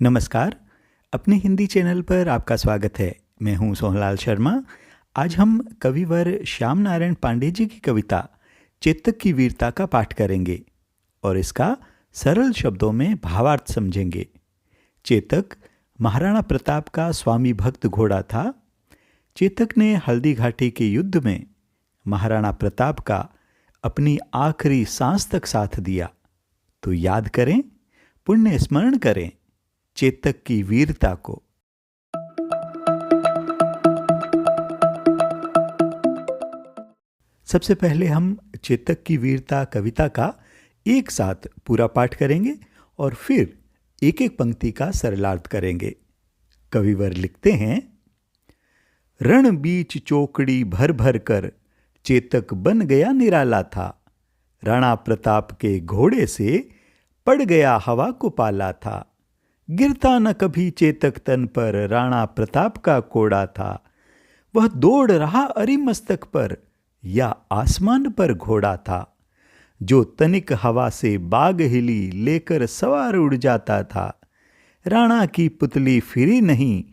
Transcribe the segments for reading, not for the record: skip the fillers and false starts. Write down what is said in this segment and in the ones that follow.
नमस्कार। अपने हिंदी चैनल पर आपका स्वागत है। मैं हूं सोहनलाल शर्मा। आज हम कविवर श्याम नारायण पांडे जी की कविता चेतक की वीरता का पाठ करेंगे और इसका सरल शब्दों में भावार्थ समझेंगे। चेतक महाराणा प्रताप का स्वामी भक्त घोड़ा था। चेतक ने हल्दी घाटी के युद्ध में महाराणा प्रताप का अपनी आखिरी सांस तक साथ दिया। तो याद करें, पुण्य स्मरण करें चेतक की वीरता को। सबसे पहले हम चेतक की वीरता कविता का एक साथ पूरा पाठ करेंगे और फिर एक एक पंक्ति का सरलार्थ करेंगे। कविवर लिखते हैं, रण बीच चौकड़ी भर भर कर चेतक बन गया निराला था। राणा प्रताप के घोड़े से पड़ गया हवा को पाला था। गिरता न कभी चेतक तन पर राणा प्रताप का कोड़ा था। वह दौड़ रहा अरिमस्तक पर या आसमान पर घोड़ा था। जो तनिक हवा से बाग हिली लेकर सवार उड़ जाता था। राणा की पुतली फिरी नहीं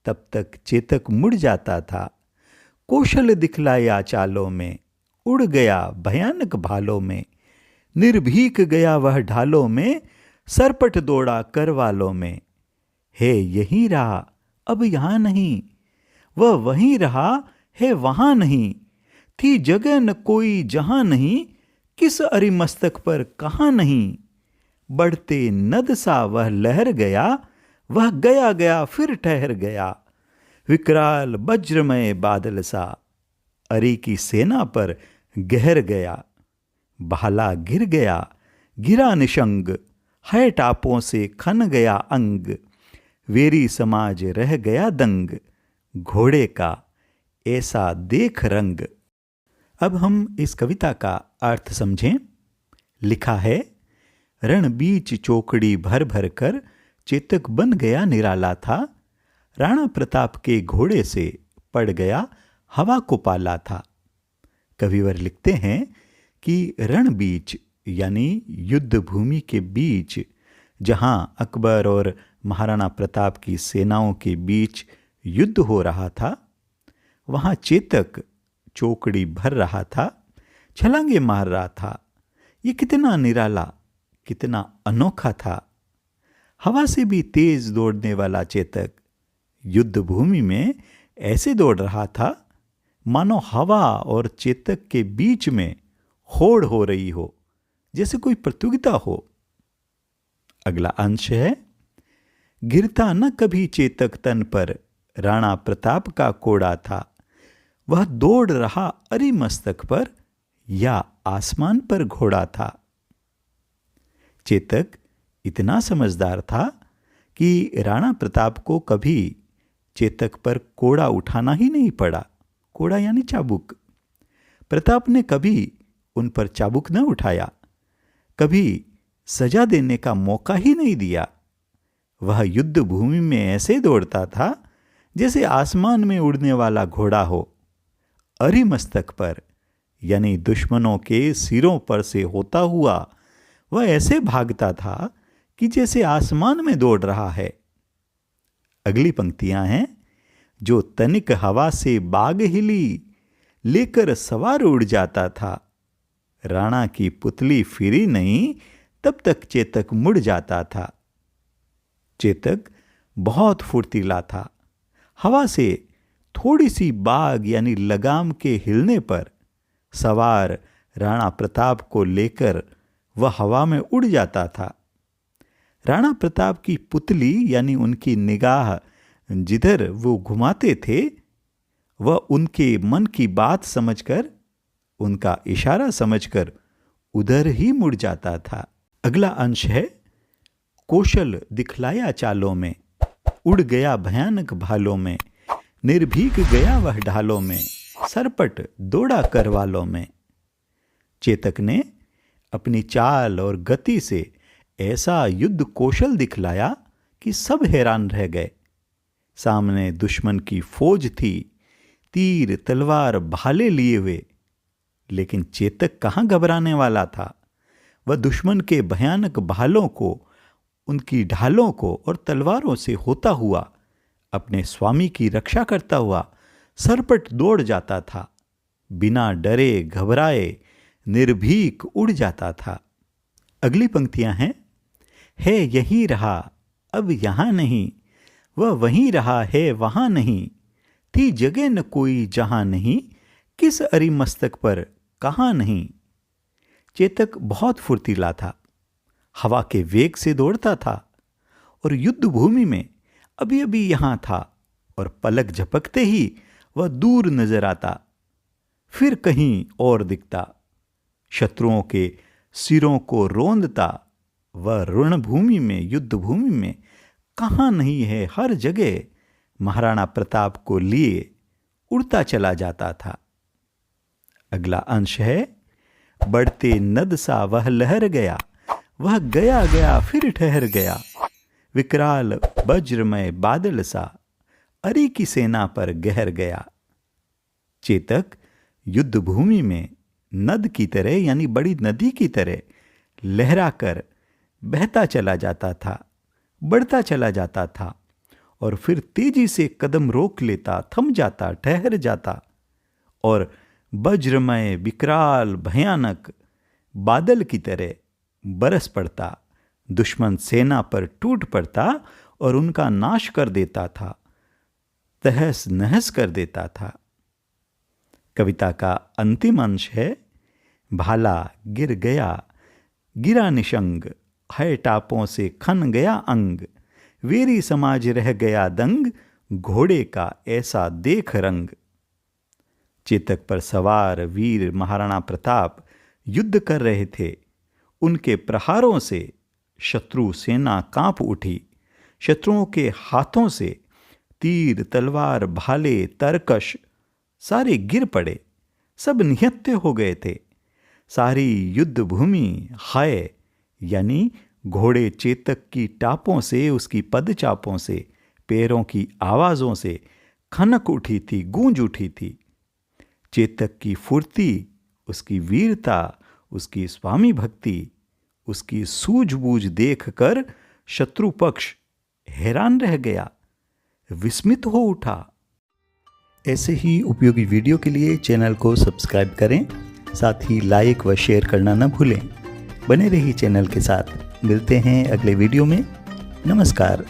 तब तक चेतक मुड़ जाता था। कौशल दिखलाया चालों में उड़ गया भयानक भालों में। निर्भीक गया वह ढालों में सरपट दौड़ा करवालों में। है यहीं रहा अब यहां नहीं, वह वहीं रहा है वहां नहीं। थी जगह न कोई जहां नहीं, किस अरिमस्तक पर कहां नहीं। बढ़ते नद सा वह लहर गया, वह गया गया फिर ठहर गया। विकराल वज्रमय बादल सा अरि की सेना पर गहर गया। भाला गिर गया गिरा निशंग, है टापों से खन गया अंग। वेरी समाज रह गया दंग, घोड़े का ऐसा देख रंग। अब हम इस कविता का अर्थ समझें। लिखा है, रण बीच चौकड़ी भर भर कर चेतक बन गया निराला था। राणा प्रताप के घोड़े से पड़ गया हवा को पाला था। कविवर लिखते हैं कि रण बीच यानी युद्ध भूमि के बीच, जहां अकबर और महाराणा प्रताप की सेनाओं के बीच युद्ध हो रहा था, वहां चेतक चौकड़ी भर रहा था, छलांगे मार रहा था। ये कितना निराला, कितना अनोखा था। हवा से भी तेज दौड़ने वाला चेतक युद्ध भूमि में ऐसे दौड़ रहा था मानो हवा और चेतक के बीच में होड़ हो रही हो, जैसे कोई प्रतियोगिता हो। अगला अंश है, गिरता न कभी चेतक तन पर राणा प्रताप का कोड़ा था। वह दौड़ रहा अरिमस्तक पर या आसमान पर घोड़ा था। चेतक इतना समझदार था कि राणा प्रताप को कभी चेतक पर कोड़ा उठाना ही नहीं पड़ा। कोड़ा यानी चाबुक। प्रताप ने कभी उन पर चाबुक न उठाया, कभी सजा देने का मौका ही नहीं दिया। वह युद्ध भूमि में ऐसे दौड़ता था जैसे आसमान में उड़ने वाला घोड़ा हो। अरिमस्तक पर यानी दुश्मनों के सिरों पर से होता हुआ वह ऐसे भागता था कि जैसे आसमान में दौड़ रहा है। अगली पंक्तियां हैं, जो तनिक हवा से बाग हिली लेकर सवार उड़ जाता था। राणा की पुतली फिरी नहीं तब तक चेतक मुड़ जाता था। चेतक बहुत फुर्तीला था। हवा से थोड़ी सी बाग यानी लगाम के हिलने पर सवार राणा प्रताप को लेकर वह हवा में उड़ जाता था। राणा प्रताप की पुतली यानी उनकी निगाह जिधर वो घुमाते थे, वह उनके मन की बात समझकर, उनका इशारा समझकर उधर ही मुड़ जाता था। अगला अंश है, कौशल दिखलाया चालों में उड़ गया भयानक भालों में। निर्भीक गया वह ढालों में सरपट दौड़ा करवालों में। चेतक ने अपनी चाल और गति से ऐसा युद्ध कौशल दिखलाया कि सब हैरान रह गए। सामने दुश्मन की फौज थी, तीर तलवार भाले लिए हुए, लेकिन चेतक कहाँ घबराने वाला था। वह दुश्मन के भयानक भालों को उनकी ढालों को और तलवारों से होता हुआ अपने स्वामी की रक्षा करता हुआ सरपट दौड़ जाता था, बिना डरे घबराए निर्भीक उड़ जाता था। अगली पंक्तियां हैं, है यहीं रहा अब यहां नहीं, वह वहीं रहा है वहां नहीं, थी जगह न कोई जहां नहीं, किस अरिमस्तक पर कहां नहीं। चेतक बहुत फुर्तीला था, हवा के वेग से दौड़ता था और युद्ध भूमि में अभी अभी यहां था और पलक झपकते ही वह दूर नजर आता, फिर कहीं और दिखता। शत्रुओं के सिरों को रोंदता वह रणभूमि में, युद्ध भूमि में कहां नहीं है, हर जगह महाराणा प्रताप को लिए उड़ता चला जाता था। अगला अंश है, बढ़ते नद सा वह लहर गया, वह गया गया फिर ठहर गया, विकराल वज्रमय बादल सा अरि की सेना पर गहर गया। चेतक युद्ध भूमि में नद की तरह यानी बड़ी नदी की तरह लहराकर बहता चला जाता था, बढ़ता चला जाता था और फिर तेजी से कदम रोक लेता, थम जाता, ठहर जाता और वज्रमय विकराल भयानक बादल की तरह बरस पड़ता, दुश्मन सेना पर टूट पड़ता और उनका नाश कर देता था, तहस नहस कर देता था। कविता का अंतिम अंश है, भाला गिर गया गिरा निशंग, है टापों से खन गया अंग, वीरी समाज रह गया दंग, घोड़े का ऐसा देख रंग। चेतक पर सवार वीर महाराणा प्रताप युद्ध कर रहे थे। उनके प्रहारों से शत्रु सेना कांप उठी। शत्रुओं के हाथों से तीर, तलवार, भाले, तरकश सारे गिर पड़े, सब निहत्थे हो गए थे। सारी युद्ध भूमि हाय यानी घोड़े चेतक की टापों से, उसकी पदचापों से, पैरों की आवाज़ों से खनक उठी थी, गूंज उठी थी। चेतक की फुर्ती, उसकी वीरता, उसकी स्वामी भक्ति, उसकी सूझबूझ देखकर शत्रु पक्ष हैरान रह गया, विस्मित हो उठा। ऐसे ही उपयोगी वीडियो के लिए चैनल को सब्सक्राइब करें, साथ ही लाइक व शेयर करना न भूलें। बने रहिए चैनल के साथ। मिलते हैं अगले वीडियो में। नमस्कार।